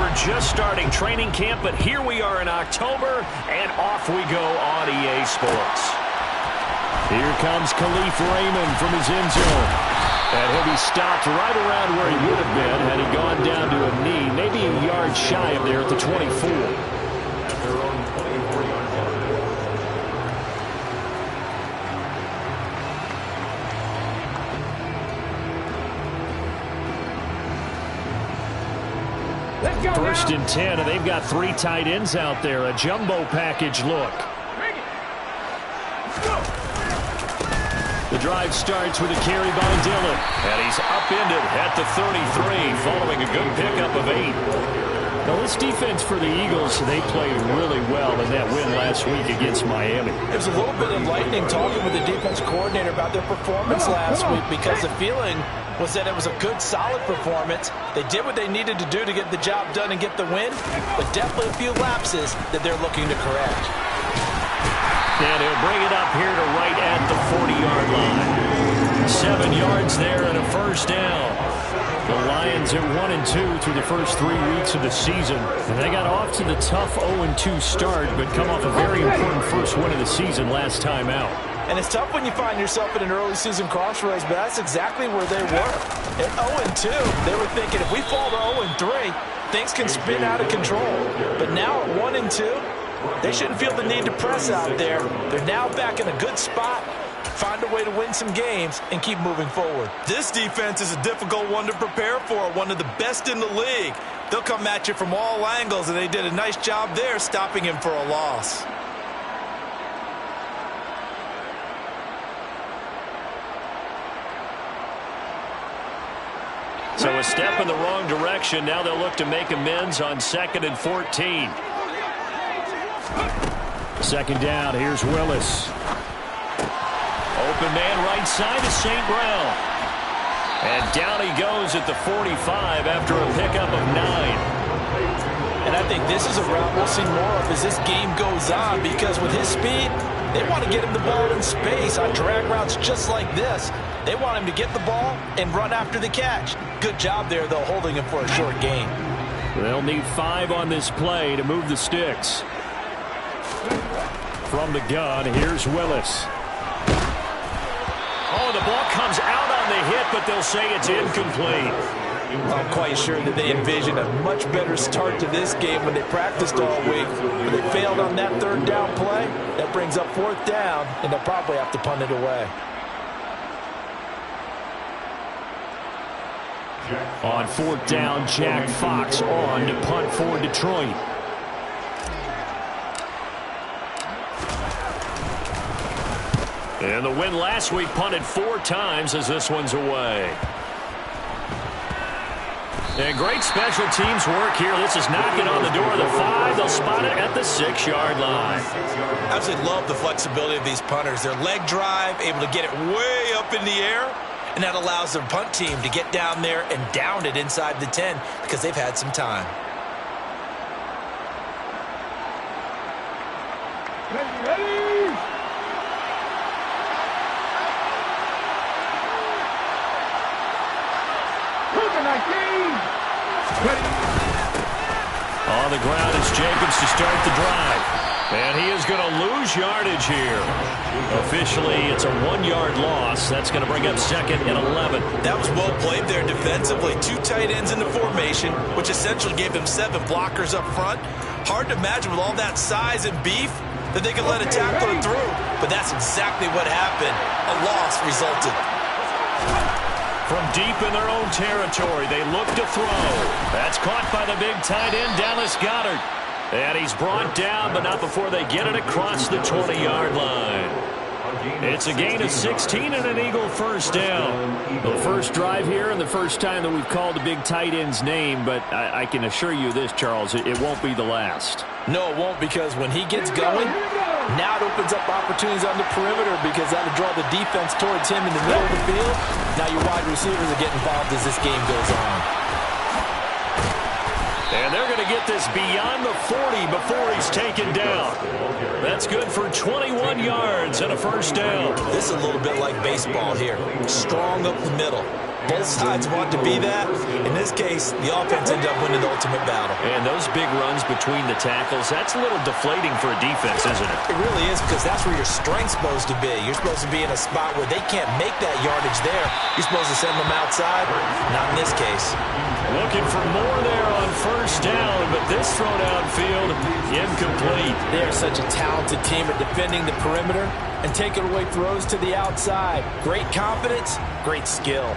We're just starting training camp, but here we are in October, and off we go on EA Sports. Here comes Khalif Raymond from his end zone. And he'll be stopped right around where he would have been had he gone down to a knee, maybe a yard shy of there at the 24. First and 10, and they've got 3 tight ends out there. A jumbo package look. The drive starts with a carry by Dillon. And he's upended at the 33, following a good pickup of 8. Now, this defense for the Eagles, they played really well in that win last week against Miami. There's a little bit enlightening talking with the defense coordinator about their performance last week, because the feeling was that it was a good, solid performance. They did what they needed to do to get the job done and get the win, but definitely a few lapses that they're looking to correct. And he'll bring it up here to right at the 40-yard line. 7 yards there and a first down. The Lions are 1-2 through the first 3 weeks of the season. And they got off to the tough 0-2 start, but come off a very important first win of the season last time out. And it's tough when you find yourself in an early season crossroads, but that's exactly where they were. At 0-2, they were thinking if we fall to 0-3, things can spin out of control. But now at 1-2, they shouldn't feel the need to press out there. They're now back in a good spot, find a way to win some games, and keep moving forward. This defense is a difficult one to prepare for, one of the best in the league. They'll come at you from all angles, and they did a nice job there stopping him for a loss. So a step in the wrong direction. Now they'll look to make amends on 2nd and 14. Second down, here's Willis. Open man right side is St. Brown. And down he goes at the 45 after a pickup of 9. And I think this is a route we'll see more of as this game goes on, because with his speed, they want to get him the ball in space on drag routes just like this. They want him to get the ball and run after the catch. Good job there, though, holding him for a short gain. They'll need 5 on this play to move the sticks. From the gun, here's Willis. Oh, the ball comes out on the hit, but they'll say it's incomplete. I'm quite sure that they envisioned a much better start to this game when they practiced all week. But they failed on that 3rd down play. That brings up 4th down, and they'll probably have to punt it away. On 4th down, Jack Fox on to punt for Detroit. And the win last week punted 4 times as this one's away. And great special teams work here. This is knocking on the door of the 5. They'll spot it at the 6-yard line. I absolutely love the flexibility of these punters. Their leg drive, able to get it way up in the air, and that allows their punt team to get down there and down it inside the 10 because they've had some time. Ready. On the ground is Jacobs to start the drive. And he is going to lose yardage here. Officially, it's a 1-yard loss. That's going to bring up 2nd and 11. That was well played there defensively. 2 tight ends in the formation, which essentially gave them 7 blockers up front. Hard to imagine with all that size and beef that they could let a tackler through. But that's exactly what happened. A loss resulted. From deep in their own territory, they look to throw. That's caught by the big tight end, Dallas Goedert. And he's brought down, but not before they get it across the 20-yard line. It's a gain of 16 and an Eagle first down. The first drive here and the first time that we've called the big tight end's name, but I can assure you this, Charles, it won't be the last. No, it won't, because when he gets going, now it opens up opportunities on the perimeter, because that'll draw the defense towards him in the middle of the field. Now your wide receivers are getting involved as this game goes on. And they're going to get this beyond the 40 before he's taken down. That's good for 21 yards and a first down. This is a little bit like baseball here. Strong up the middle. Both sides want to be that. In this case, the offense ended up winning the ultimate battle. And those big runs between the tackles, that's a little deflating for a defense, isn't it? It really is, because that's where your strength's supposed to be. You're supposed to be in a spot where they can't make that yardage there. You're supposed to send them outside. Not in this case. Looking for more there on first down, but this throw downfield, incomplete. They are such a talented team at defending the perimeter and taking away throws to the outside. Great confidence, great skill.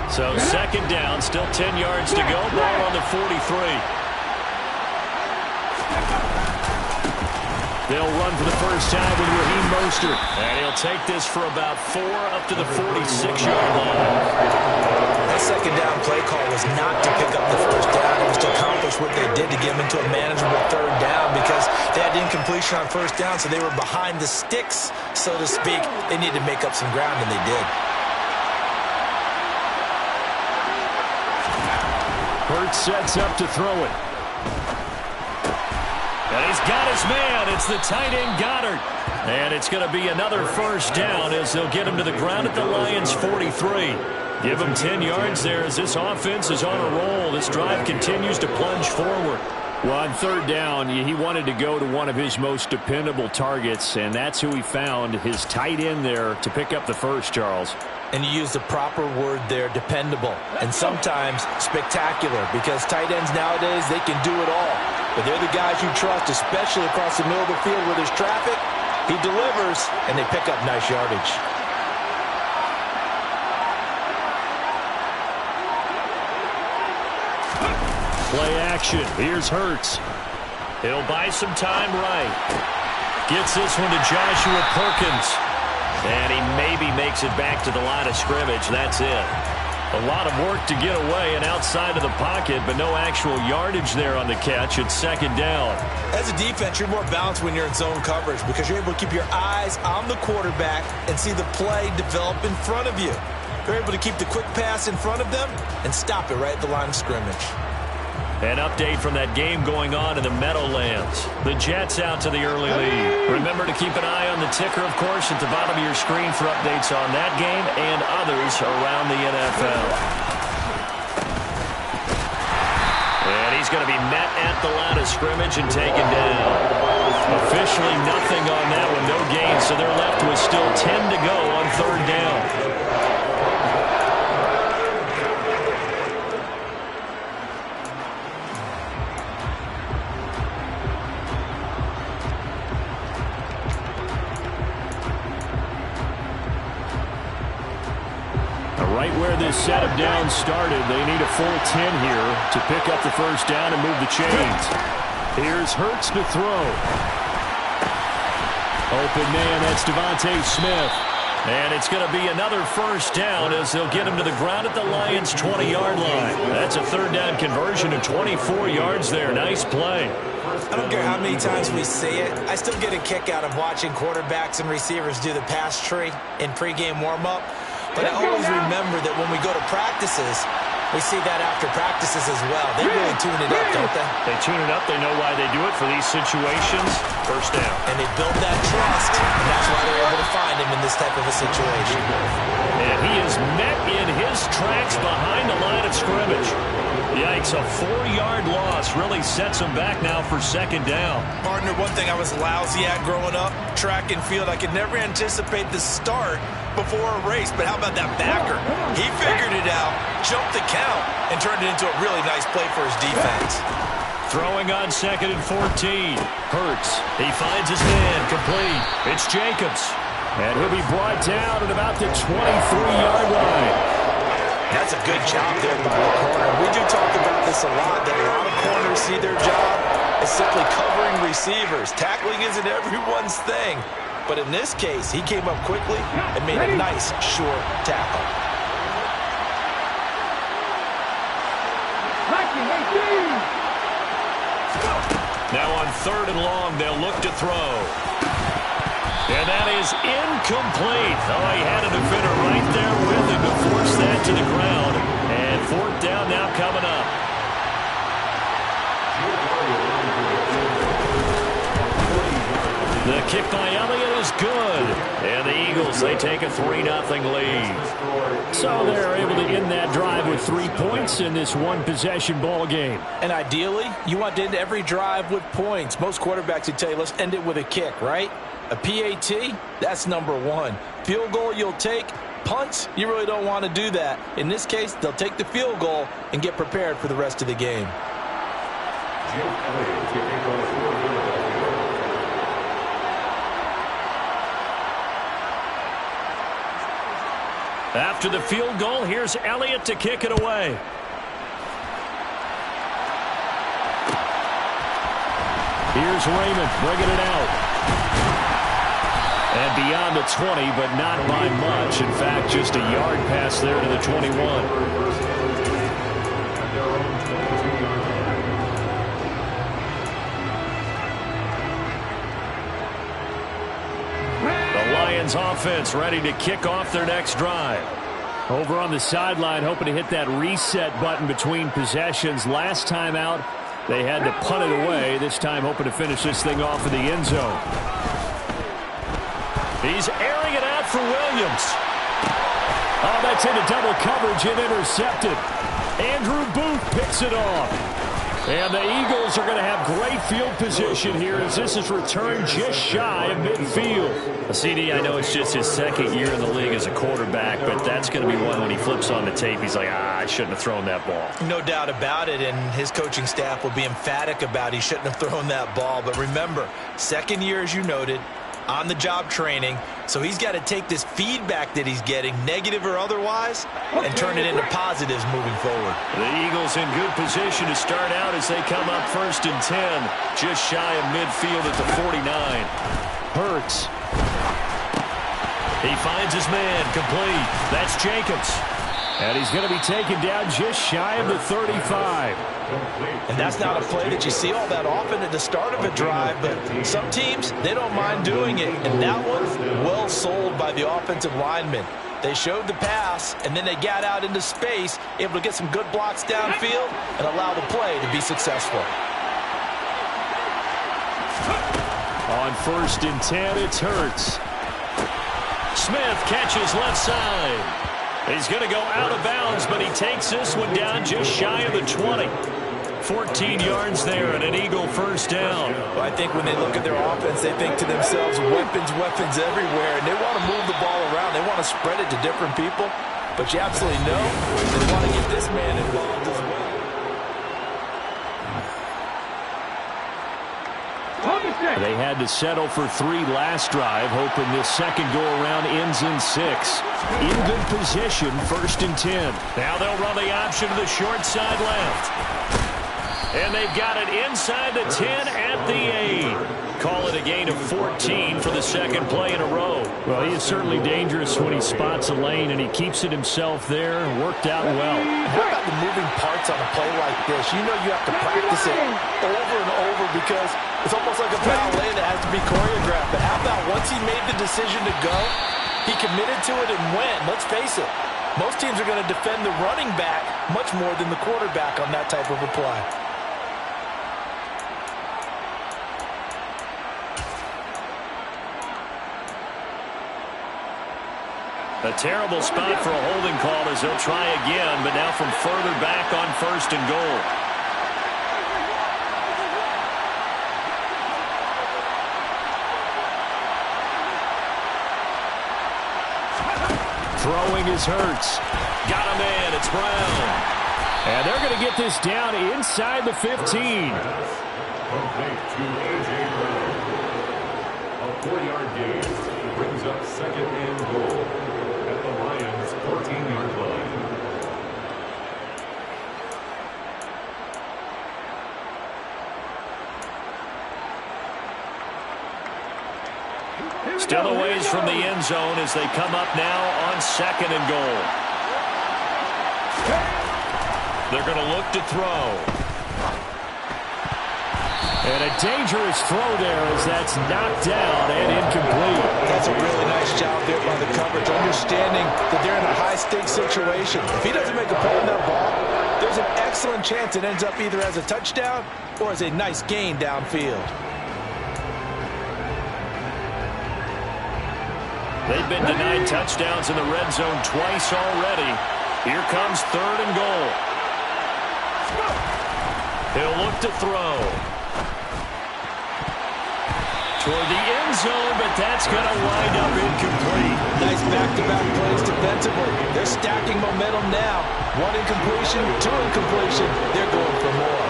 So second down, still 10 yards to go. Ball on the 43. They'll run for the first time with Raheem Mostert. And he'll take this for about 4 up to the 46-yard line. That second down play call was not to pick up the first down. It was to accomplish what they did to get them into a manageable third down, because they had incompletion on first down, so they were behind the sticks, so to speak. They needed to make up some ground, and they did. Hurts sets up to throw it. And he's got his man. It's the tight end Goddard. And it's going to be another first down as they'll get him to the ground at the Lions' 43. Give him 10 yards there as this offense is on a roll. This drive continues to plunge forward. Well, on third down, he wanted to go to one of his most dependable targets, and that's who he found, his tight end there, to pick up the first, Charles. And you use the proper word there, dependable, and sometimes spectacular, because tight ends nowadays, they can do it all. But they're the guys you trust, especially across the middle of the field where there's traffic. He delivers, and they pick up nice yardage. Play action. Here's Hurts. He'll buy some time right. Gets this one to Joshua Perkins. And he maybe makes it back to the line of scrimmage. That's it. A lot of work to get away and outside of the pocket, but no actual yardage there on the catch. It's second down. As a defense, you're more balanced when you're in zone coverage, because you're able to keep your eyes on the quarterback and see the play develop in front of you. You're able to keep the quick pass in front of them and stop it right at the line of scrimmage. An update from that game going on in the Meadowlands. The Jets out to the early lead. Remember to keep an eye on the ticker, of course, at the bottom of your screen for updates on that game and others around the NFL. And he's going to be met at the line of scrimmage and taken down. Officially nothing on that one, no gain, so they're left with still 10 to go on third down. Right where this setup down started, they need a full 10 here to pick up the first down and move the chains. Here's Hurts to throw. Open man, that's Devontae Smith. And it's going to be another first down as they'll get him to the ground at the Lions' 20-yard line. That's a third down conversion of 24 yards there. Nice play. I don't care how many times we see it. I still get a kick out of watching quarterbacks and receivers do the pass tree in pregame warm-up. But I always remember that when we go to practices, we see that after practices as well. They really tune it up, don't they? They tune it up. They know why they do it for these situations. First down. And they build that trust, and that's why they're able to find him in this type of a situation. And he is met in his tracks behind the line of scrimmage. Yikes, a 4-yard loss really sets him back now for second down. Partner, one thing I was lousy at growing up, track and field, I could never anticipate the start before a race, but how about that backer? He figured it out, jumped the count, and turned it into a really nice play for his defense. Throwing on second and 14. Hurts. He finds his man complete. It's Jacobs. And he'll be brought down at about the 23-yard line. That's a good job there by the corner. We do talk about this a lot, that a lot of corners see their job as simply covering receivers. Tackling isn't everyone's thing. But in this case, he came up quickly and made a nice, short tackle. Now on third and long, they'll look to throw. And that is incomplete. Oh, he had a defender right there with him to force that to the ground. And fourth down now coming up. The kick by Elliott is good. And the Eagles, they take a 3-0 lead. So they're able to end that drive with 3 points in this one-possession ball game. And ideally, you want to end every drive with points. Most quarterbacks would tell you, let's end it with a kick, right? A PAT, that's number one. Field goal you'll take. Punts, you really don't want to do that. In this case, they'll take the field goal and get prepared for the rest of the game. After the field goal, here's Elliott to kick it away. Here's Raymond bringing it out. And beyond the 20, but not by much. In fact, just a yard pass there to the 21. The Lions offense ready to kick off their next drive. Over on the sideline, hoping to hit that reset button between possessions. Last time out, they had to punt it away. This time hoping to finish this thing off in the end zone. He's airing it out for Williams. Oh, that's into double coverage and intercepted. Andrew Booth picks it off. And the Eagles are going to have great field position here as this is returned just shy of midfield. CD, I know it's just his second year in the league as a quarterback, but that's going to be one when he flips on the tape. He's like, I shouldn't have thrown that ball. No doubt about it, and his coaching staff will be emphatic about he shouldn't have thrown that ball. But remember, second year, as you noted, on-the-job training, so he's got to take this feedback that he's getting, negative or otherwise, and turn it into positives moving forward. The Eagles in good position to start out as they come up 1st and 10, just shy of midfield at the 49. Hurts. He finds his man, complete. That's Jacobs. And he's going to be taken down just shy of the 35. And that's not a play that you see all that often at the start of a drive, but some teams, they don't mind doing it. And that one, well sold by the offensive lineman. They showed the pass, and then they got out into space, able to get some good blocks downfield and allow the play to be successful. On 1st and 10, it's Hurts. Smith catches left side. He's going to go out of bounds, but he takes this one down just shy of the 20. 14 yards there and an Eagle first down. Well, I think when they look at their offense, they think to themselves, weapons everywhere, and they want to move the ball around. They want to spread it to different people, but you absolutely know they want to get this man involved as well. They had to settle for 3 last drive, hoping this second go-around ends in 6. In good position, 1st and 10. Now they'll run the option to the short side left. And they've got it inside the 10 at the 8. Call it a gain of 14 for the second play in a row. Well, he is certainly dangerous when he spots a lane, and he keeps it himself there. Worked out well. How about the moving parts on a play like this? You know you have to practice it over and over because it's almost like a ballet that has to be choreographed. But how about once he made the decision to go, he committed to it and went. Let's face it, most teams are going to defend the running back much more than the quarterback on that type of a play. A terrible spot for a holding call as they'll try again, but now from further back on 1st and goal. Throwing is Hurts. Got a man, it's Brown. And they're going to get this down inside the 15. Complete to A.J. Brown. A 4-yard gain brings up 2nd and goal at the Lions' 14-yard line. Still a ways from the end zone as they come up now on 2nd and goal. They're going to look to throw. And a dangerous throw there as that's knocked down and incomplete. That's a really nice job there by the coverage, understanding that they're in a high-stakes situation. If he doesn't make a play on that ball, there's an excellent chance it ends up either as a touchdown or as a nice gain downfield. They've been denied touchdowns in the red zone twice already. Here comes 3rd and goal. He'll look to throw. Toward the end zone, but that's going to wind up incomplete. Nice back-to-back plays defensively. They're stacking momentum now. 1 incompletion, 2 incompletion. They're going for more.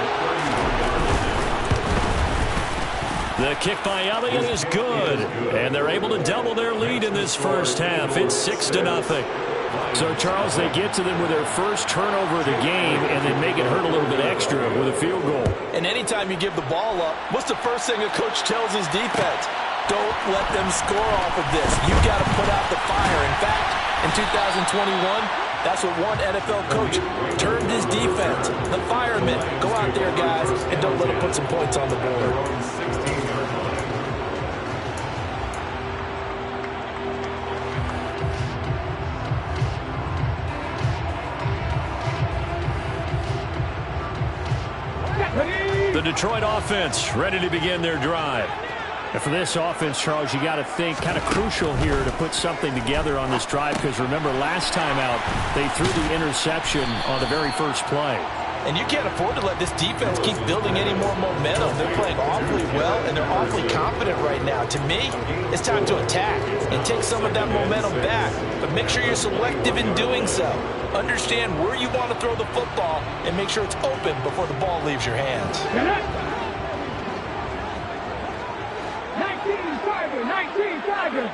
The kick by Elliott is good, and they're able to double their lead in this first half. It's 6-0. So, Charles, they get to them with their first turnover of the game and then make it hurt a little bit extra with a field goal. And anytime you give the ball up, what's the first thing a coach tells his defense? Don't let them score off of this. You've got to put out the fire. In fact, in 2021, that's what one NFL coach termed his defense. The firemen. Go out there, guys, and don't let them put some points on the board. The Detroit offense ready to begin their drive. And for this offense, Charles, you got to think kind of crucial here to put something together on this drive, because remember last time out they threw the interception on the very first play. And you can't afford to let this defense keep building any more momentum. They're playing awfully well, and they're awfully confident right now. To me, it's time to attack and take some of that momentum back. But make sure you're selective in doing so. Understand where you want to throw the football and make sure it's open before the ball leaves your hands. 19 Tigers.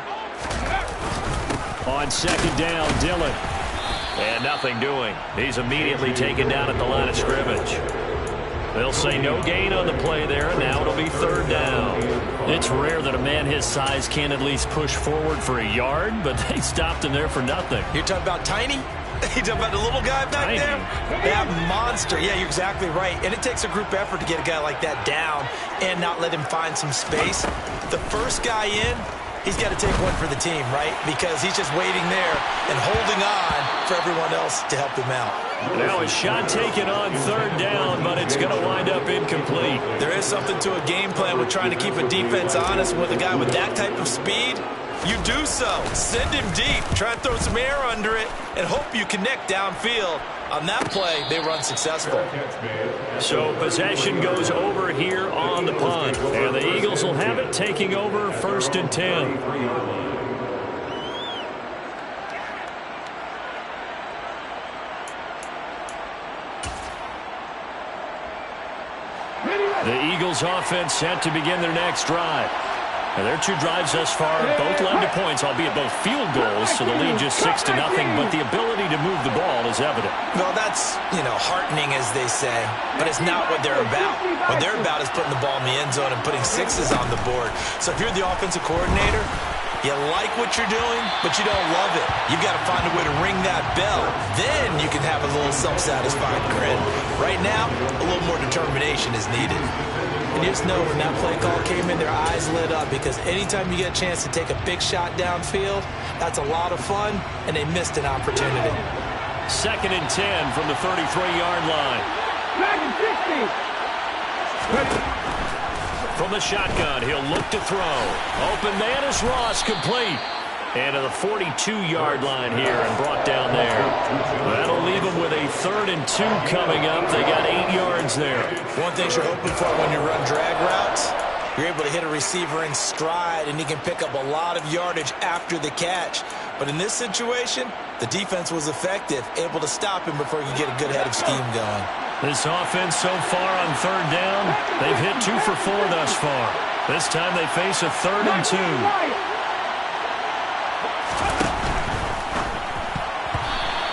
On 2nd down, Dillon. And nothing doing. He's immediately taken down at the line of scrimmage. They'll say no gain on the play there, and now it'll be 3rd down. It's rare that a man his size can at least push forward for a yard, but they stopped him there for nothing. You're talking about Tiny? You're talking about the little guy back Tiny. there? That monster. Yeah, you're exactly right. And it takes a group effort to get a guy like that down and not let him find some space. The first guy in, he's got to take one for the team, right? Because he's just waiting there and holding on for everyone else to help him out. Now a shot taken on 3rd down, but it's going to wind up incomplete. There is something to a game plan with trying to keep a defense honest. With a guy with that type of speed, you do so. Send him deep. Try and throw some air under it and hope you connect downfield. On that play, they were unsuccessful. So possession goes over here on the punt. And the Eagles will have it, taking over 1st and 10. The Eagles offense set to begin their next drive. And their 2 drives thus far both led to points, albeit both field goals, so the lead just 6-0, but the ability to move the ball is evident. Well, that's, heartening, as they say, but it's not what they're about. What they're about is putting the ball in the end zone and putting 6s on the board. So if you're the offensive coordinator, you like what you're doing, but you don't love it. You've got to find a way to ring that bell. Then you can have a little self-satisfied grin. Right now, a little more determination is needed. And you just know when that play call came in, their eyes lit up, because anytime you get a chance to take a big shot downfield, that's a lot of fun, and they missed an opportunity. 2nd and 10 from the 33-yard line. From the shotgun, he'll look to throw. Open man is Ross, complete. And to the 42-yard line here and brought down there. That'll leave them with a 3rd and 2 coming up. They got 8 yards there. One thing you're hoping for when you run drag routes, you're able to hit a receiver in stride, and he can pick up a lot of yardage after the catch. But in this situation, the defense was effective, able to stop him before he could get a good head of steam going. This offense so far on 3rd down, they've hit 2 for 4 thus far. This time they face a 3rd and 2.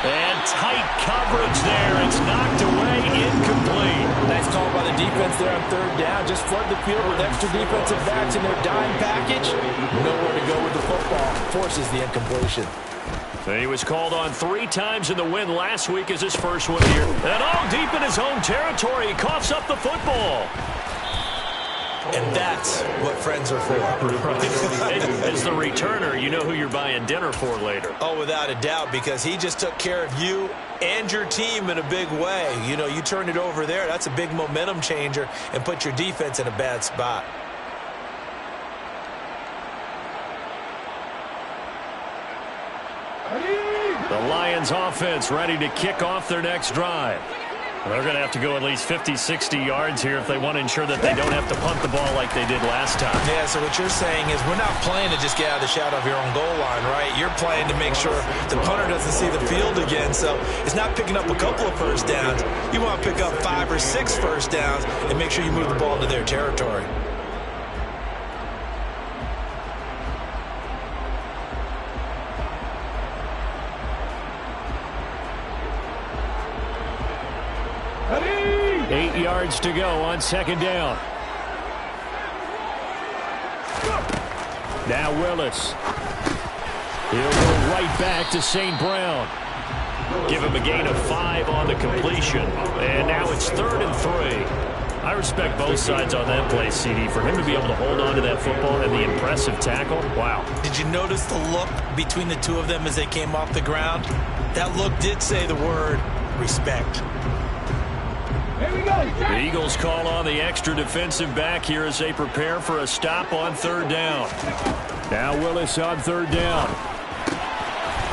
And tight coverage there. It's knocked away, incomplete. Nice call by the defense there on 3rd down. Just flood the field with extra defensive backs in their dime package. Nowhere to go with the football. Forces the incompletion. He was called on 3 times in the win last week as his first one here. And all deep in his own territory, he coughs up the football. And that's what friends are for. Right. As the returner, you know who you're buying dinner for later. Oh, without a doubt, because he just took care of you and your team in a big way. You turned it over there. That's a big momentum changer and put your defense in a bad spot. Lions offense ready to kick off their next drive. They're going to have to go at least 50, 60 yards here if they want to ensure that they don't have to punt the ball like they did last time. Yeah, so what you're saying is we're not playing to just get out of the shadow of your own goal line, right? You're playing to make sure the punter doesn't see the field again. So it's not picking up a couple of first downs. You want to pick up 5 or 6 first downs and make sure you move the ball into their territory. Ready? 8 yards to go on second down. Now Willis. He'll go right back to St. Brown. Give him a gain of 5 on the completion. And now it's 3rd and 3. I respect both sides on that play, CD. For him to be able to hold on to that football and the impressive tackle, wow. Did you notice the look between the two of them as they came off the ground? That look did say the word respect. Here we go. The Eagles call on the extra defensive back here as they prepare for a stop on 3rd down. Now Willis on 3rd down.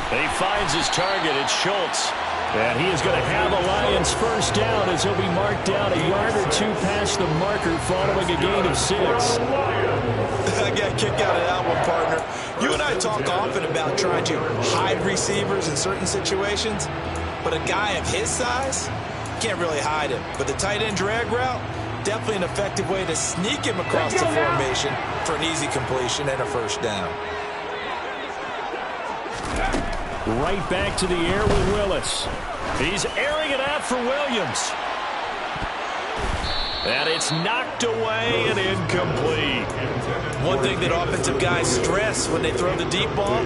He finds his target. It's Schultz. And he is going to have a Lions first down as he'll be marked down a yard or 2 past the marker following a gain of 6. I got a kick out of that one, partner. You and I talk often about trying to hide receivers in certain situations, but a guy of his size can't really hide him. But the tight end drag route, definitely an effective way to sneak him across the formation for an easy completion and a first down. Right back to the air with Willis. He's airing it out for Williams. And it's knocked away and incomplete. One thing that offensive guys stress when they throw the deep ball,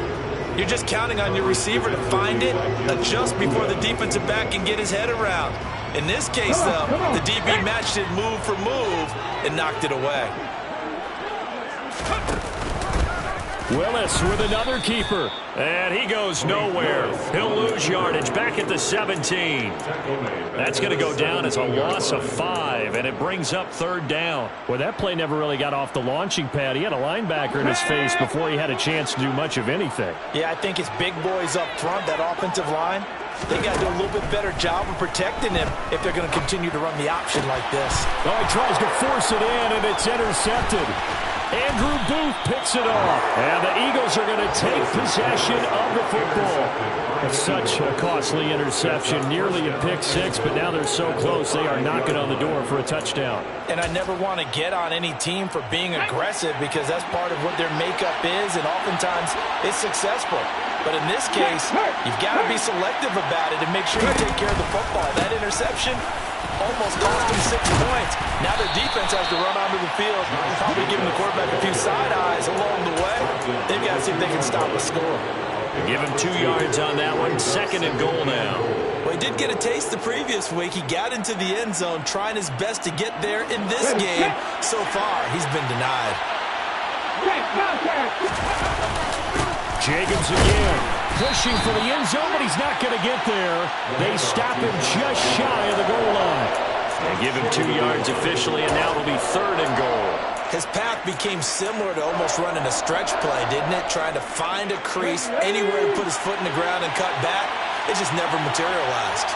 you're just counting on your receiver to find it, adjust before the defensive back can get his head around. In this case, though, the DB matched it move for move and knocked it away. Willis with another keeper. And he goes nowhere. He'll lose yardage back at the 17. That's going to go down as a loss of 5, and it brings up 3rd down. Well, that play never really got off the launching pad. He had a linebacker in his face before he had a chance to do much of anything. Yeah, I think it's big boys up front, that offensive line. They got to do a little bit better job of protecting him if they're going to continue to run the option like this. Oh, he tries to force it in, and it's intercepted. Andrew Booth picks it off. And the Eagles are going to take possession of the football. It's such a costly interception, nearly a pick 6, but now they're so close they are knocking on the door for a touchdown. And I never want to get on any team for being aggressive because that's part of what their makeup is, and oftentimes it's successful. But in this case, you've got to be selective about it and make sure you take care of the football. That interception almost cost them 6 points. Now their defense has to run onto the field, probably giving the quarterback a few side eyes along the way. They've got to see if they can stop the score. Give him 2 yards on that one. 2nd and goal now. Well, he did get a taste the previous week. He got into the end zone, trying his best to get there in this game. So far, he's been denied. Jacobs again, pushing for the end zone, but he's not going to get there. They stop him just shy of the goal line. They give him 2 yards officially, and now it'll be 3rd and goal. His path became similar to almost running a stretch play, didn't it? Trying to find a crease, anywhere to put his foot in the ground and cut back. It just never materialized.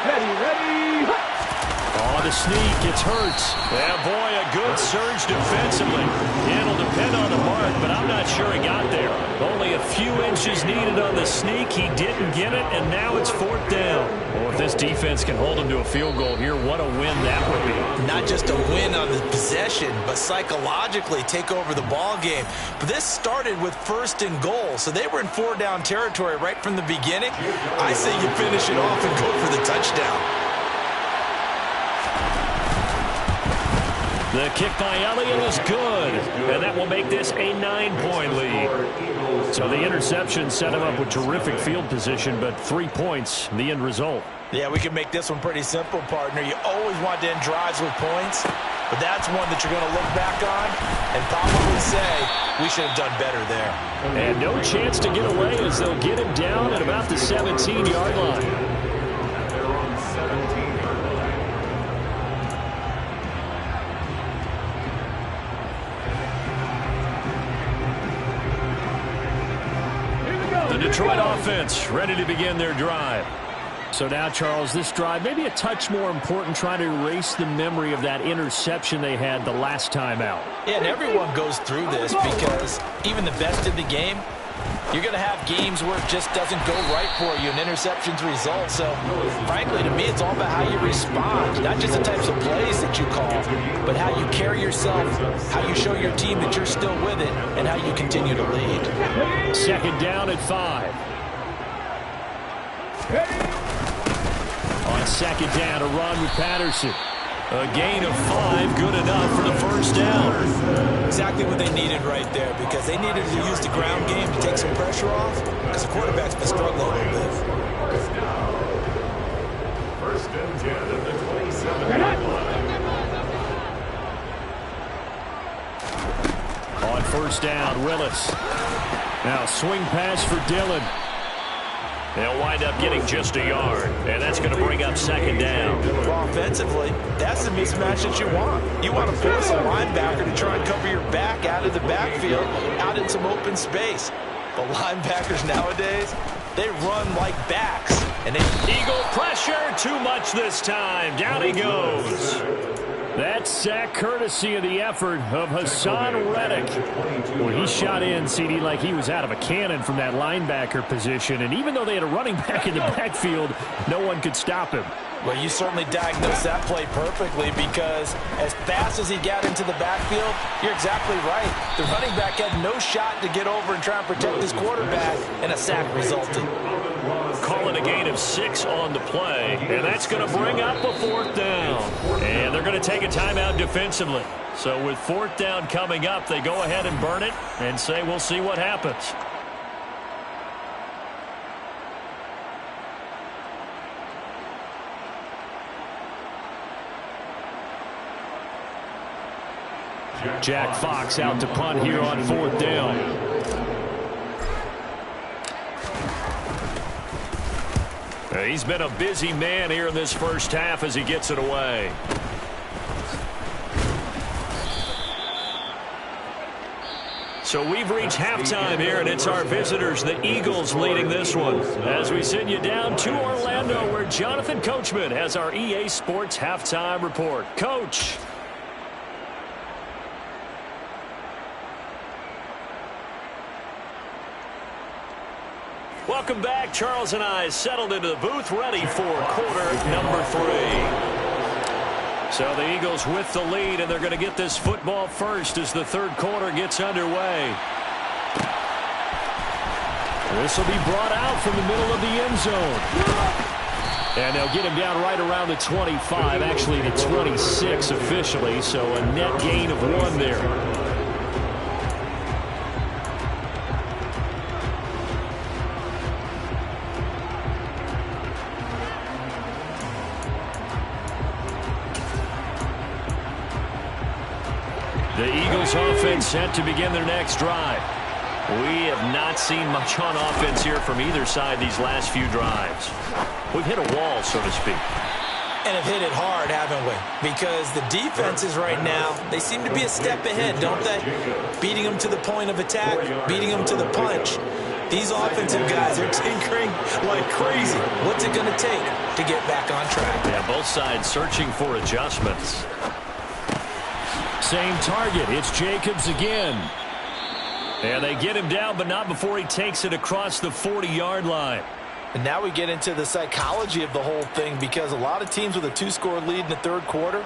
Ready. On the sneak, it's Hurts. Yeah, boy, a good surge defensively. It'll depend on the mark, but I'm not sure he got there. Only a few inches needed on the sneak. He didn't get it, and now it's 4th down. Well, if this defense can hold him to a field goal here, what a win that would be. Not just a win on the possession, but psychologically take over the ball game. But this started with 1st and goal, so they were in 4-down territory right from the beginning. I say you finish it off and go for the touchdown. The kick by Elliott is good, and that will make this a 9-point lead. So the interception set him up with terrific field position, but 3 points, the end result. Yeah, we can make this one pretty simple, partner. You always want to end drives with points, but that's one that you're going to look back on and probably say, we should have done better there. And no chance to get away as they'll get him down at about the 17-yard line. offense ready to begin their drive. So now, Charles, this drive maybe a touch more important, trying to erase the memory of that interception they had the last time out. Yeah, and everyone goes through this because even the best in the game, you're going to have games where it just doesn't go right for you and interceptions result. So, frankly, to me, it's all about how you respond, not just the types of plays that you call, but how you carry yourself, how you show your team that you're still with it, and how you continue to lead. Second down at 5. On second down, a run with Patterson. A gain of 5, good enough for the first down. Exactly what they needed right there, because they needed to use the ground game to take some pressure off, because the quarterback's been struggling a little bit. First and 10 at the 27-yard line. On first down, Willis. Now swing pass for Dillon. They'll wind up getting just a yard, and that's going to bring up second down. Well, offensively, that's the mismatch that you want. You want to force a linebacker to try and cover your back out of the backfield, out in some open space. But linebackers nowadays, they run like backs. And Eagle pressure, too much this time. Down he goes. That sack courtesy of the effort of Hassan Reddick. Well, he shot in, CD, like he was out of a cannon from that linebacker position. And even though they had a running back in the backfield, no one could stop him. Well, you certainly diagnosed that play perfectly, because as fast as he got into the backfield, you're exactly right. The running back had no shot to get over and try and protect his quarterback, and a sack resulted. Call it a gain of 6 on the play, and that's going to bring up a fourth down. And they're going to take a timeout defensively. So with fourth down coming up, they go ahead and burn it and say we'll see what happens. Jack Fox out to punt here on fourth down. He's been a busy man here in this first half as he gets it away. So we've reached halftime here, and it's our visitors, the Eagles, leading this one. As we send you down to Orlando, where Jonathan Coachman has our EA Sports halftime report. Coach. Welcome back. Charles and I settled into the booth, ready for quarter number 3. So the Eagles with the lead, and they're going to get this football first as the third quarter gets underway. This will be brought out from the middle of the end zone. And they'll get him down right around the 25, actually the 26 officially, so a net gain of 1 there. The Eagles offense set to begin their next drive. We have not seen much on offense here from either side these last few drives. We've hit a wall, so to speak. And have hit it hard, haven't we? Because the defenses right now, they seem to be a step ahead, don't they? Beating them to the point of attack, beating them to the punch. These offensive guys are tinkering like crazy. What's it going to take to get back on track? Yeah, both sides searching for adjustments. Same target. It's Jacobs again. And they get him down, but not before he takes it across the 40-yard line. And now we get into the psychology of the whole thing, because a lot of teams with a 2-score lead in the third quarter,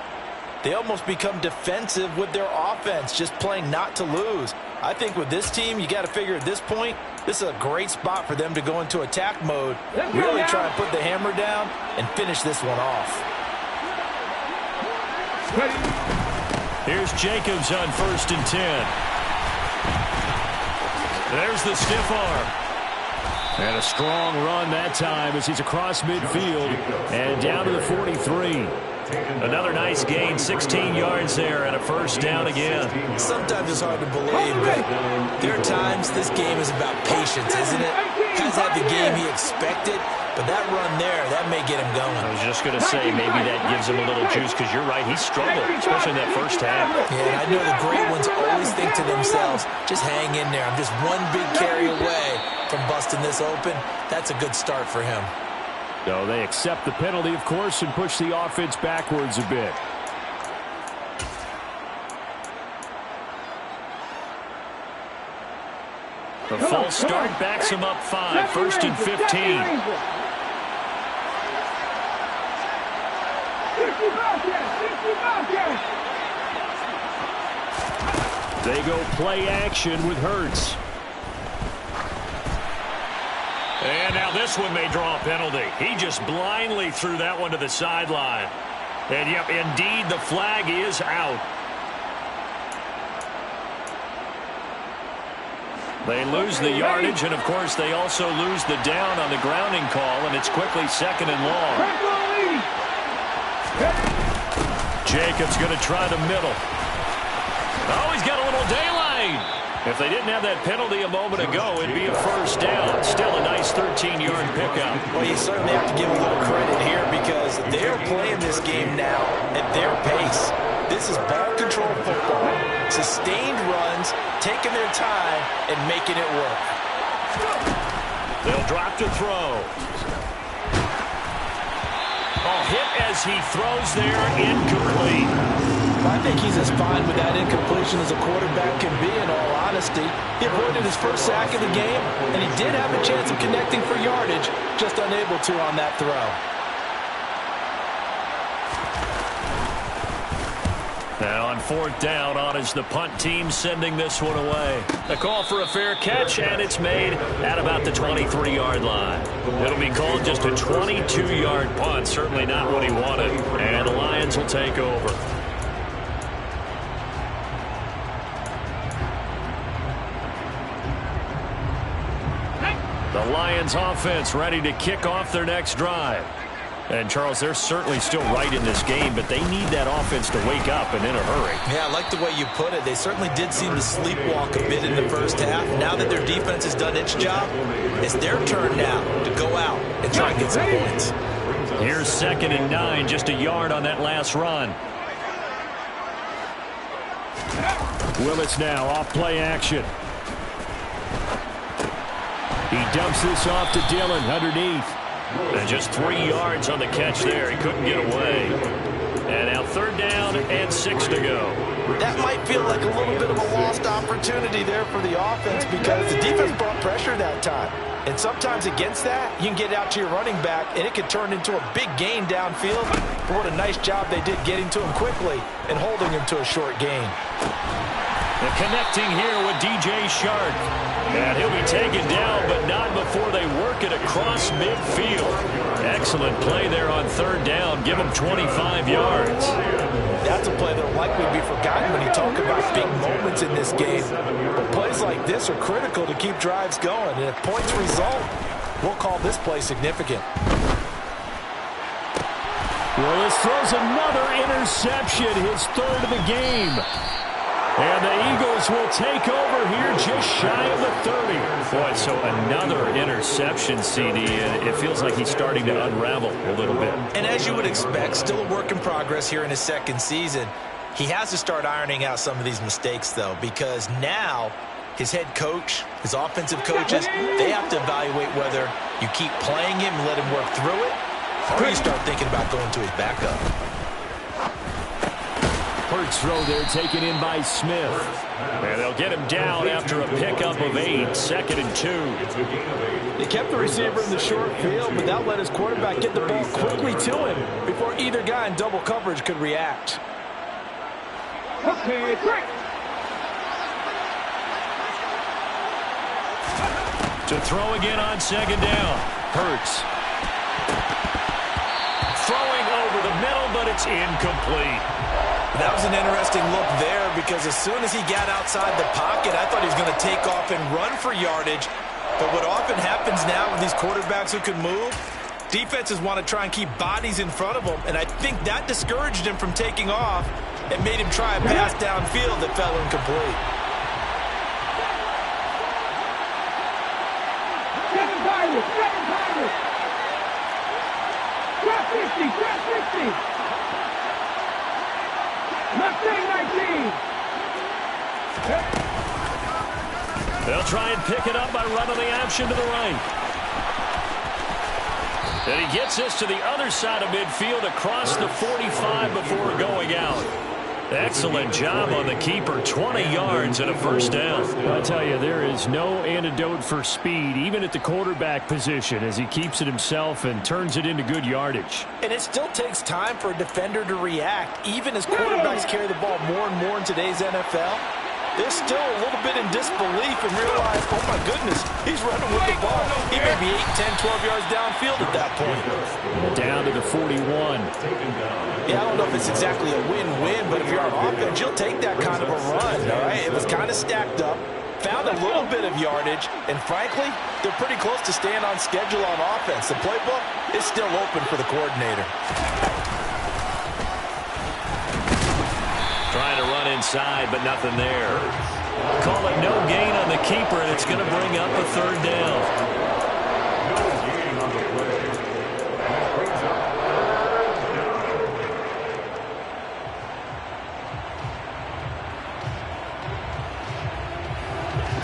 they almost become defensive with their offense, just playing not to lose. I think with this team, you got to figure at this point, this is a great spot for them to go into attack mode, really try and put the hammer down and finish this one off. Here's Jacobs on 1st and 10. There's the stiff arm. And a strong run that time as he's across midfield and down to the 43. Another nice gain, 16 yards there, and a first down again. Sometimes it's hard to believe, but there are times this game is about patience, isn't it? Has had the game he expected, but that run there, that may get him going. I was just going to say, maybe that gives him a little juice, because you're right, he struggled, especially in that first half. Yeah, I know the great ones always think to themselves, just hang in there. I'm just one big carry away. from busting this open, that's a good start for him. So they accept the penalty, of course, and push the offense backwards a bit. The false start backs him up 5. First and 15. They go play action with Hurts. And now this one may draw a penalty. He just blindly threw that one to the sideline. And, yep, indeed, the flag is out. They lose the yardage, and, of course, they also lose the down on the grounding call, and it's quickly second and long. Jacobs going to try the middle. Oh, he's got a little daylight. If they didn't have that penalty a moment ago, it'd be a first down. Still a nice 13-yard pickup. Well, you certainly have to give a little credit here because they're playing this game now at their pace. This is ball control football, sustained runs, taking their time, and making it work. They'll drop to throw. Oh, hit as he throws there, incomplete. I think he's as fine with that incompletion as a quarterback can be, in all honesty. He avoided his first sack of the game, and he did have a chance of connecting for yardage, just unable to on that throw. Now on fourth down, on is the punt team sending this one away. A call for a fair catch, and it's made at about the 23-yard line. It'll be called just a 22-yard punt, certainly not what he wanted, and the Lions will take over. The Lions offense ready to kick off their next drive. And, Charles, they're certainly still right in this game, but they need that offense to wake up and in a hurry. Yeah, I like the way you put it. They certainly did seem to sleepwalk a bit in the first half. Now that their defense has done its job, it's their turn now to go out and try and get some points. Here's 2nd and 9, just a yard on that last run. Willis now off play action. He dumps this off to Dillon underneath. And just 3 yards on the catch there. He couldn't get away. And now 3rd down and 6 to go. That might feel like a little bit of a lost opportunity there for the offense because the defense brought pressure that time. And sometimes against that, you can get out to your running back, and it could turn into a big gain downfield. But what a nice job they did getting to him quickly and holding him to a short gain. And connecting here with DJ Chark. And he'll be taken down, but not before they work it across midfield. Excellent play there on 3rd down. Give him 25 yards. That's a play that will likely be forgotten when you talk about big moments in this game. But plays like this are critical to keep drives going. And if points result, we'll call this play significant. Willis throws another interception, his 3rd of the game. And the Eagles will take over here just shy of the 30. Boy, so another interception, CD, and it feels like he's starting to unravel a little bit. And as you would expect, still a work in progress here in his 2nd season. He has to start ironing out some of these mistakes, though, because now his head coach, his offensive coaches, they have to evaluate whether you keep playing him and let him work through it, or you start thinking about going to his backup. Hurts throw there taken in by Smith. And they'll get him down after a pickup of 8, 2nd and 2. They kept the receiver in the short field, but that let his quarterback get the ball quickly to him before either guy in double coverage could react. Okay, great. To throw again on 2nd down. Hurts. Throwing over the middle, but it's incomplete. That was an interesting look there because as soon as he got outside the pocket, I thought he was going to take off and run for yardage. But what often happens now with these quarterbacks who can move, defenses want to try and keep bodies in front of them, and I think that discouraged him from taking off and made him try a pass downfield that fell incomplete. Seven Pirates. Drop 50, drop 50. Mustang 19. They'll try and pick it up by running the option to the right. And he gets this to the other side of midfield across the 45 before going out. Excellent job on the keeper. 20 yards and a first down. I tell you, there is no antidote for speed, even at the quarterback position, as he keeps it himself and turns it into good yardage. And it still takes time for a defender to react, even as quarterbacks carry the ball more and more in today's NFL. They're still a little bit in disbelief and realize, oh my goodness, he's running with the ball. He may be 8, 10, 12 yards downfield at that point. Down to the 41. Yeah, I don't know if it's exactly a win-win, but if you're on offense, you'll take that kind of a run, all right? It was kind of stacked up, found a little bit of yardage, and frankly, they're pretty close to staying on schedule on offense. The playbook is still open for the coordinator. Trying to run inside, but nothing there. Call it no gain on the keeper, and it's going to bring up a third down. No gain on the play. That brings up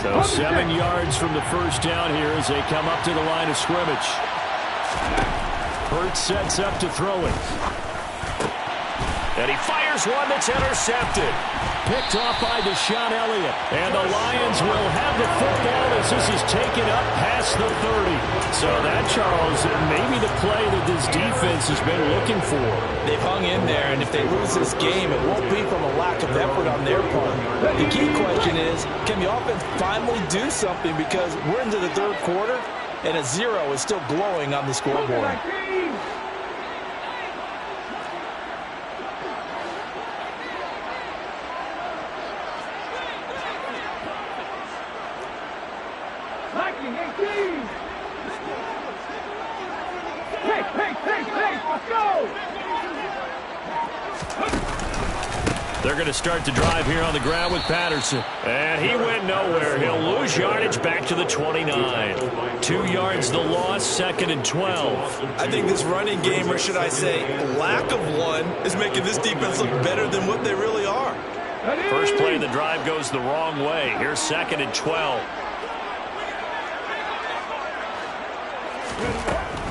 So 7 yards from the first down here as they come up to the line of scrimmage. Hurts sets up to throw it. And he fires one that's intercepted. Picked off by Deshaun Elliott. And the Lions will have the football as this is taken up past the 30. So that, Charles, maybe the play that this defense has been looking for. They've hung in there, and if they lose this game, it won't be from a lack of effort on their part. The key question is, can the offense finally do something? Because we're into the third quarter, and a 0 is still glowing on the scoreboard. They're going to start the drive here on the ground with Patterson. And he went nowhere. He'll lose yardage back to the 29. 2 yards the loss, 2nd and 12. I think this running game, or should I say lack of one, is making this defense look better than what they really are. First play of the drive goes the wrong way. Here's 2nd and 12.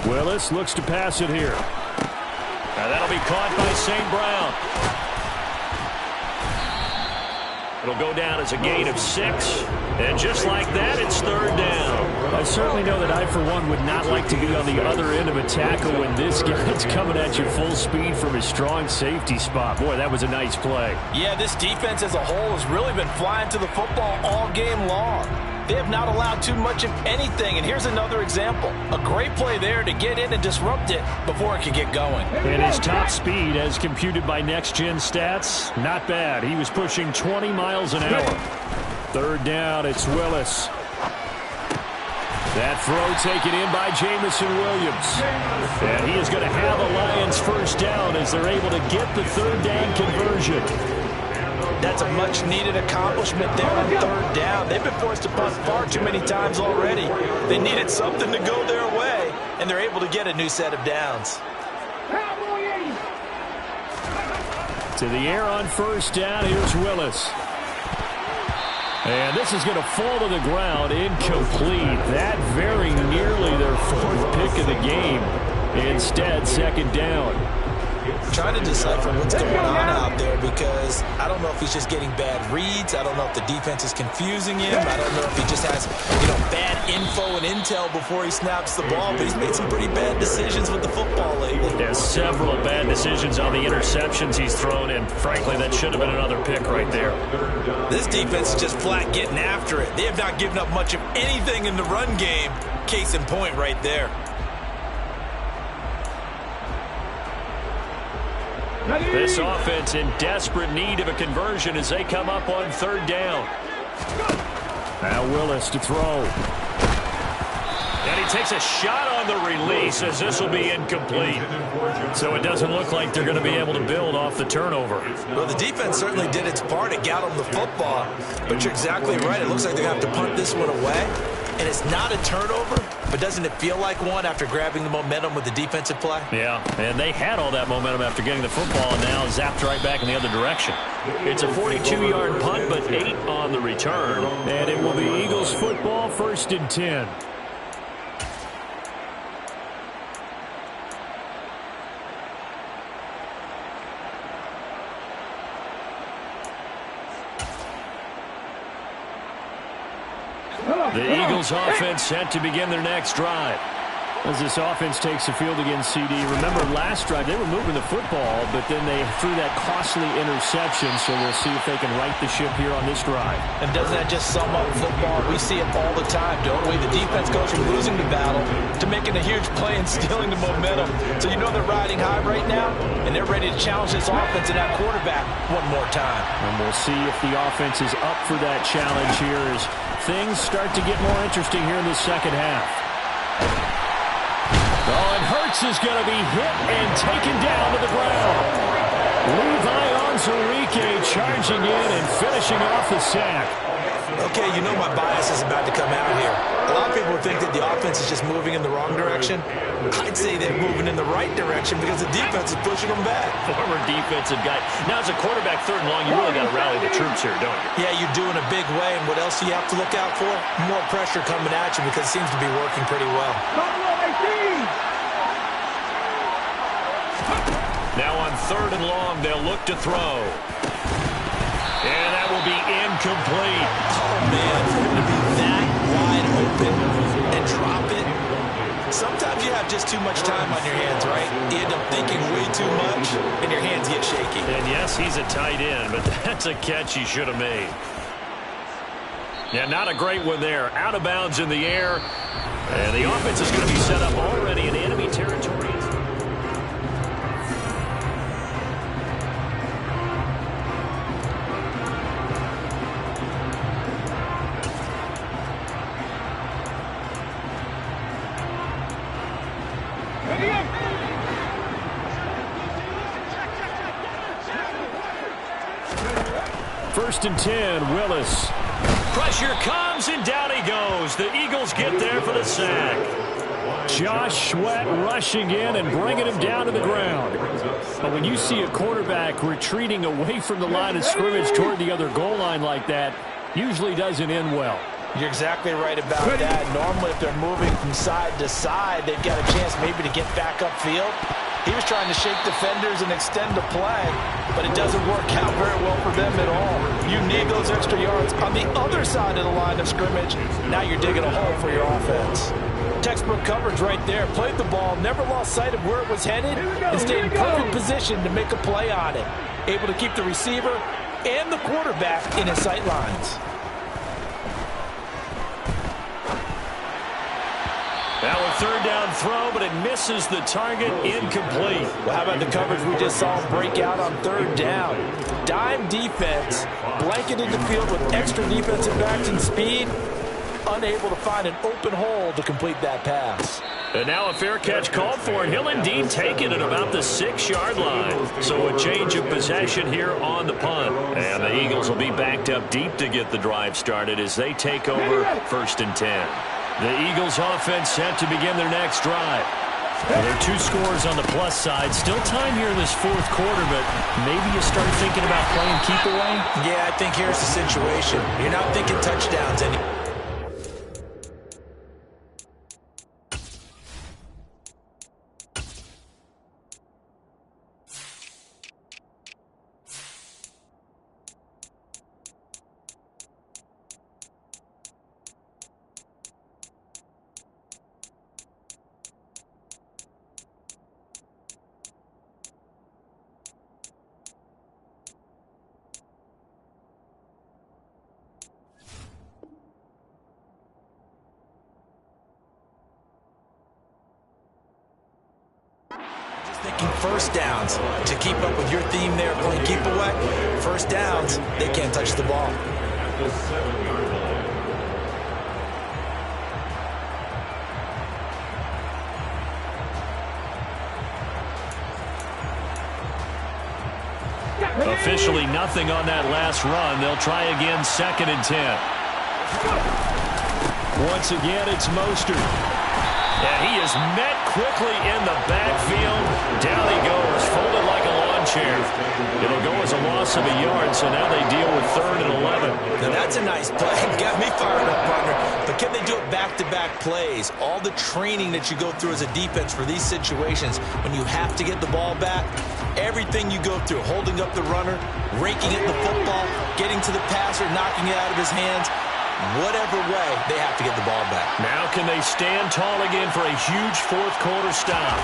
Willis looks to pass it here. Now that'll be caught by St. Brown. It'll go down as a gain of 6. And just like that, it's third down. I certainly know that I, for one, would not like to be on the other end of a tackle when this guy's coming at you full speed from his strong safety spot. Boy, that was a nice play. Yeah, this defense as a whole has really been flying to the football all game long. They have not allowed too much of anything, and here's another example. A great play there to get in and disrupt it before it could get going. And his top speed, as computed by Next Gen Stats, not bad. He was pushing 20 miles an hour. Third down, it's Willis. That throw taken in by Jameson Williams. And he is going to have a Lions first down as they're able to get the third down conversion. That's a much-needed accomplishment there on third down. They've been forced to punt far too many times already. They needed something to go their way, and they're able to get a new set of downs. To the air on first down, here's Willis. And this is going to fall to the ground, incomplete. That very nearly their 4th pick of the game. Instead, 2nd down. Trying to decipher what's going on out there because I don't know if he's just getting bad reads. I don't know if the defense is confusing him. I don't know if he just has, bad info and intel before he snaps the ball. But he's made some pretty bad decisions with the football lately. There's several bad decisions on the interceptions he's thrown in. Frankly, that should have been another pick right there. This defense is just flat getting after it. They have not given up much of anything in the run game. Case in point right there. This offense in desperate need of a conversion as they come up on third down. Now Willis to throw. And he takes a shot on the release as this will be incomplete. So it doesn't look like they're going to be able to build off the turnover. Well, the defense certainly did its part. It got them the football. But you're exactly right. It looks like they're going to have to punt this one away. And it's not a turnover. but doesn't it feel like one after grabbing the momentum with the defensive play? Yeah, and they had all that momentum after getting the football, and now zapped right back in the other direction. It's a 42-yard punt, but 8 on the return. And it will be Eagles football, 1st and 10. The Eagles offense set to begin their next drive. As this offense takes the field against CD, remember last drive they were moving the football, but then they threw that costly interception, so we'll see if they can right the ship here on this drive. And doesn't that just sum up football? We see it all the time, don't we? The defense goes from losing the battle to making a huge play and stealing the momentum. So you know they're riding high right now, and they're ready to challenge this offense and that quarterback one more time. And we'll see if the offense is up for that challenge here as things start to get more interesting here in the second half. Oh, and Hurts is going to be hit and taken down to the ground. Levi Onwuzurike charging in and finishing off the sack. Okay, you know my bias is about to come out here. A lot of people think that the offense is just moving in the wrong direction. I'd say they're moving in the right direction because the defense is pushing them back. Former defensive guy. Now, as a quarterback 3rd and long, you really got to rally the troops here, don't you? Yeah, you do in a big way, and what else do you have to look out for? More pressure coming at you because it seems to be working pretty well. Now on 3rd and long, they'll look to throw. And that will be incomplete. Oh, man, for him to be that wide open and drop it. Sometimes you have just too much time on your hands, right? You end up thinking way too much, and your hands get shaky. And yes, he's a tight end, but that's a catch he should have made. Yeah, not a great one there. Out of bounds in the air. And the offense is going to be set up already in enemy territory. First and 10, Willis. Pressure comes, and down he goes. The Eagles get there for the sack. Josh Sweat rushing in and bringing him down to the ground. But when you see a quarterback retreating away from the line of scrimmage toward the other goal line like that, usually doesn't end well. You're exactly right about that. Normally, if they're moving from side to side, they've got a chance maybe to get back upfield. He was trying to shake defenders and extend the play, but it doesn't work out very well for them at all. You need those extra yards on the other side of the line of scrimmage. Now you're digging a hole for your offense. Textbook coverage right there. Played the ball, never lost sight of where it was headed, and stayed in perfect position to make a play on it. Able to keep the receiver and the quarterback in his sight lines. Now a 3rd down throw, but it misses the target. Incomplete. Well, how about the coverage we just saw him break out on 3rd down? Dime defense, blanketed the field with extra defensive backs and speed, unable to find an open hole to complete that pass. And now a fair catch called for, and he'll indeed take it at about the 6-yard line. So a change of possession here on the punt. And the Eagles will be backed up deep to get the drive started as they take over 1st and 10. The Eagles offense set to begin their next drive. Well, there are 2 scores on the plus side. Still time here in this 4th quarter, but maybe you start thinking about playing keep away? Yeah, I think here's the situation. You're not thinking touchdowns anymore. Thinking 1st downs. To keep up with your theme there, playing keep away, 1st downs, they can't touch the ball. At the 7-yard line. Officially nothing on that last run. They'll try again, 2nd and 10. Once again, it's Mostert. And he is met quickly in the backfield. Down he goes, folded like a lawn chair. It'll go as a loss of a yard, so now they deal with 3rd and 11. Now that's a nice play. Got me fired up, partner. But can they do it back-to-back plays? All the training that you go through as a defense for these situations, when you have to get the ball back, everything you go through, holding up the runner, raking at the football, getting to the passer, knocking it out of his hands, whatever way, they have to get the ball back. Now can they stand tall again for a huge fourth-quarter stop?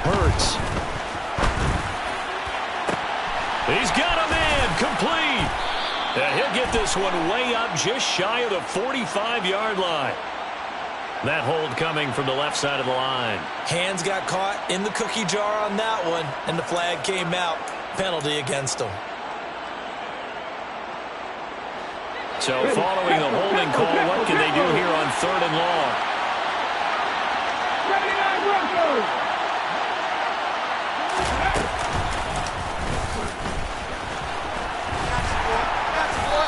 Hurts. He's got a man complete. And he'll get this one way up just shy of the 45-yard line. That hold coming from the left side of the line. Hands got caught in the cookie jar on that one, and the flag came out. Penalty against him. So following the holding call, what can they do here on 3rd and long? 79 Broncos.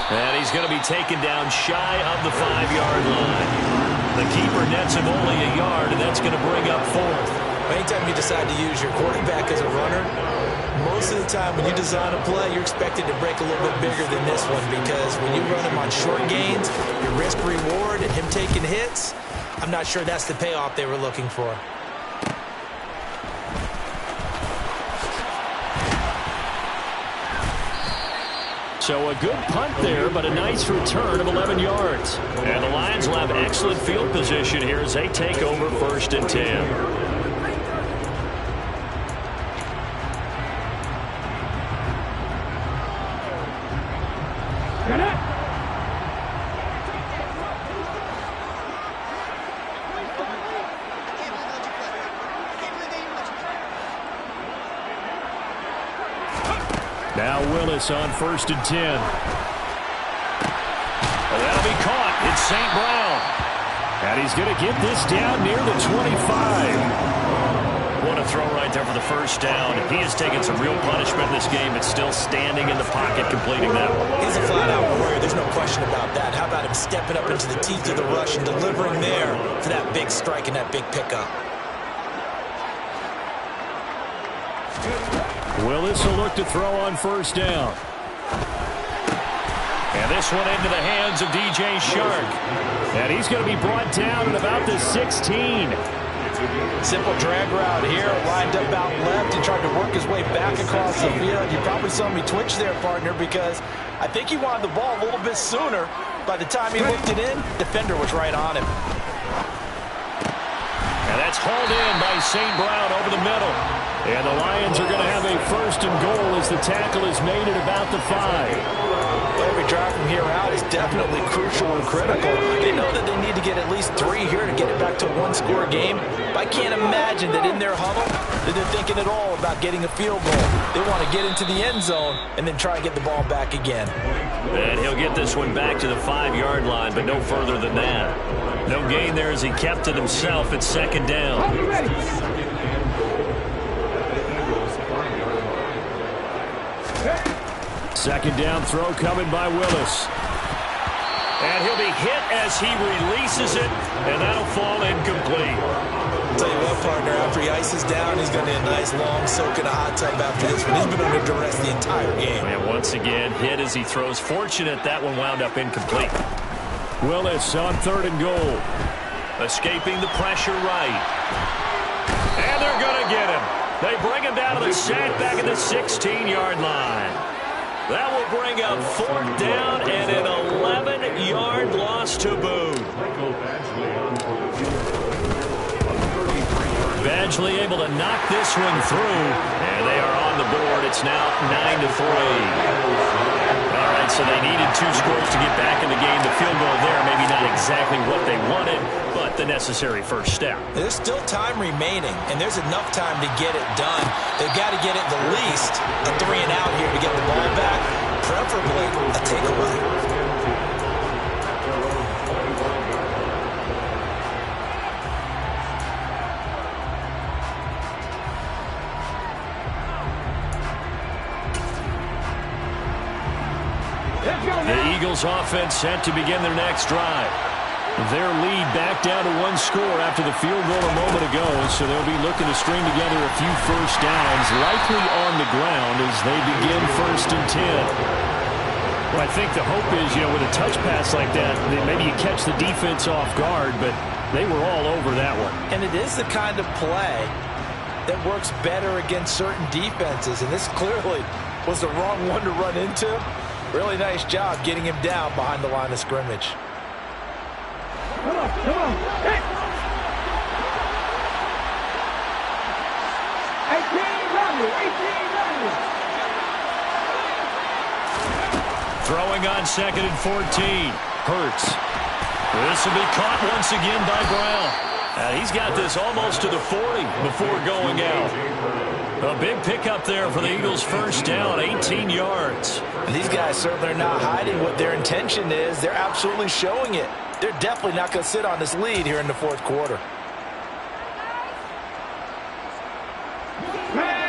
And he's going to be taken down shy of the 5-yard line. The keeper nets him only a yard, and that's going to bring up 4th. Anytime you decide to use your quarterback as a runner, most of the time when you design a play, you're expected to break a little bit bigger than this one, because when you run him on short gains, your risk-reward and him taking hits, I'm not sure that's the payoff they were looking for. So a good punt there, but a nice return of 11 yards. And the Lions will have excellent field position here as they take over 1st and 10. Now Willis on 1st and 10. Well, that'll be caught. It's St. Brown. And he's going to get this down near the 25. What a throw right there for the first down. He has taken some real punishment in this game, but still standing in the pocket completing that one. He's a flat-out warrior. There's no question about that. How about him stepping up into the teeth of the rush and delivering there for that big strike and that big pickup? Willis will look to throw on 1st down. And this one into the hands of DJ Shark. And he's going to be brought down at about the 16. Simple drag route here, lined up out left. He tried to work his way back across the field. You probably saw me twitch there, partner, because I think he wanted the ball a little bit sooner. By the time he looked it in, defender was right on him. And that's hauled in by St. Brown over the middle. And the Lions are going to have a 1st and goal as the tackle is made at about the 5. Every drive from here out is definitely crucial and critical. They know that they need to get at least 3 here to get it back to a 1-score game. But I can't imagine that in their huddle that they're thinking at all about getting a field goal. They want to get into the end zone and then try and get the ball back again. And he'll get this one back to the 5-yard line, but no further than that. No gain there as he kept it himself at 2nd down. Second down throw coming by Willis. And he'll be hit as he releases it, and that'll fall incomplete. I'll tell you what, partner, after he ices down, he's going to need a nice long soak in a hot tub after this one. He's been under duress the entire game. And once again, hit as he throws. Fortunate that one wound up incomplete. Willis on 3rd and goal. Escaping the pressure right. And they're going to get him. They bring him down to the sack back at the 16-yard line. That will bring up 4th down and an 11-yard loss to boot. Badgley able to knock this one through, and they are on the board. It's now 9-3. All right, so they needed 2 scores to get back in the game. The field goal there, maybe not exactly what they wanted, but the necessary first step. There's still time remaining, and there's enough time to get it done. They've got to get it the least a 3-and-out here to get the ball back, preferably a takeaway. The Eagles offense set to begin their next drive. Their lead back down to one score after the field goal a moment ago, so they'll be looking to string together a few first downs, likely on the ground as they begin 1st and 10. Well, I think the hope is, with a touch pass like that, maybe you catch the defense off guard, but they were all over that one. And it is the kind of play that works better against certain defenses, and this clearly was the wrong one to run into. Really nice job getting him down behind the line of scrimmage. Come on, come on. Hey. 18-0. Throwing on 2nd and 14. Hurts. This will be caught once again by Brown. He's got this almost to the 40 before going out. A big pickup there for the Eagles' first down, 18 yards. And these guys certainly are not hiding what their intention is. They're absolutely showing it. They're definitely not going to sit on this lead here in the 4th quarter.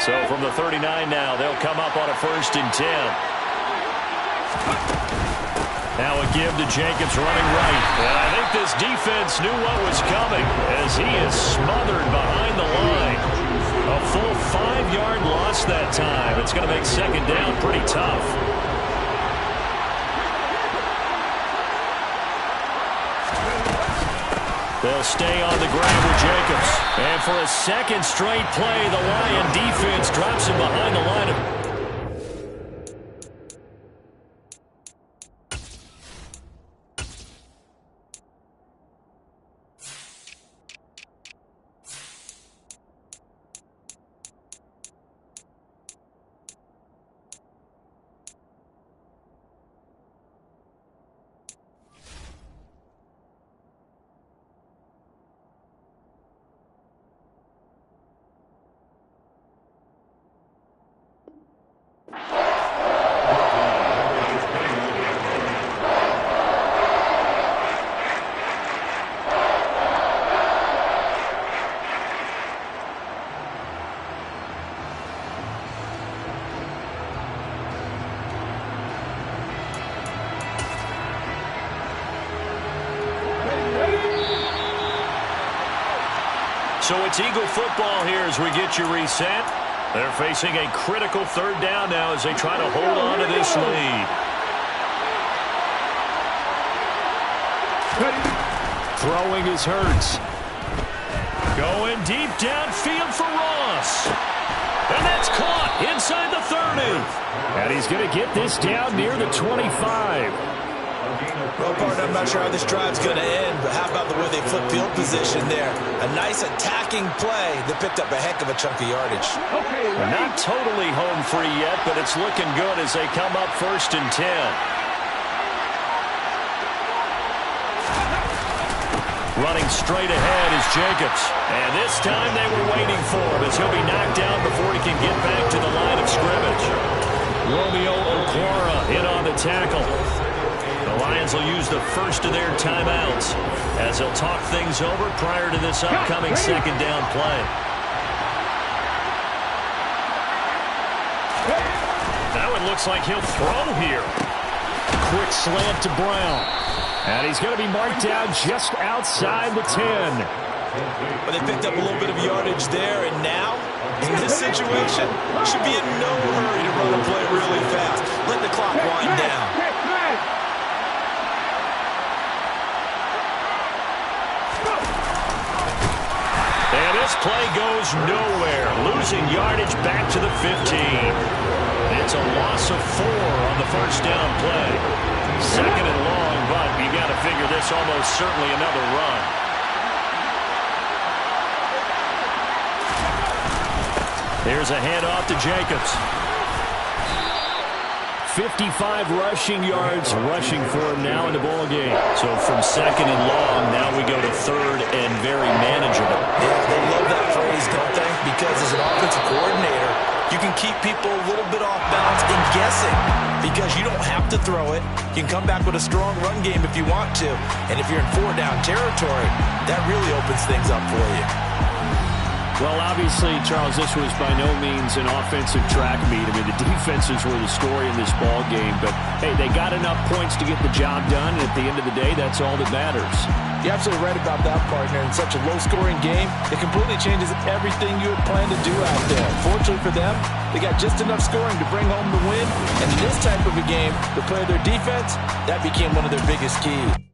So from the 39 now, they'll come up on a 1st and 10. Now a give to Jacobs running right. And I think this defense knew what was coming as he is smothered behind the line. A full 5-yard loss that time. It's going to make 2nd down pretty tough. They'll stay on the ground with Jacobs. And for a 2nd straight play, the Lion defense drops him behind the line of... So it's Eagle football here as we get you reset. They're facing a critical 3rd down now as they try to hold on to this lead. Throwing is Hurts. Going deep downfield for Ross. And that's caught inside the 30. And he's going to get this down near the 25. Well, partner, I'm not sure how this drive's going to end, but how about the way they flip field position there? A nice attacking play that picked up a heck of a chunk of yardage. They're not totally home free yet, but it's looking good as they come up 1st and 10. Running straight ahead is Jacobs. And this time they were waiting for him as he'll be knocked down before he can get back to the line of scrimmage. Romeo Okwara in on the tackle. The Lions will use the first of their timeouts as they'll talk things over prior to this upcoming 2nd down play. Now it looks like he'll throw here. Quick slant to Brown. And he's going to be marked down just outside the 10. But they picked up a little bit of yardage there, and now, in this situation, should be in no hurry to run a play really fast. Let the clock wind down. And this play goes nowhere, losing yardage back to the 15. It's a loss of 4 on the 1st down play. 2nd and long, but you got to figure this almost certainly another run. Here's a handoff to Jacobs. 55 rushing yards rushing for him now in the ball game. So from 2nd and long, now we go to 3rd and very manageable. Yeah, they love that phrase, don't they? Because as an offensive coordinator, you can keep people a little bit off balance and guessing because you don't have to throw it. You can come back with a strong run game if you want to. And if you're in 4-down territory, that really opens things up for you. Well, obviously, Charles, this was by no means an offensive track meet. I mean, the defenses were the story in this ball game. But, hey, they got enough points to get the job done. And at the end of the day, that's all that matters. You're absolutely right about that, partner. In such a low-scoring game, it completely changes everything you had planned to do out there. Fortunately for them, they got just enough scoring to bring home the win. And in this type of a game, to play their defense, that became one of their biggest keys.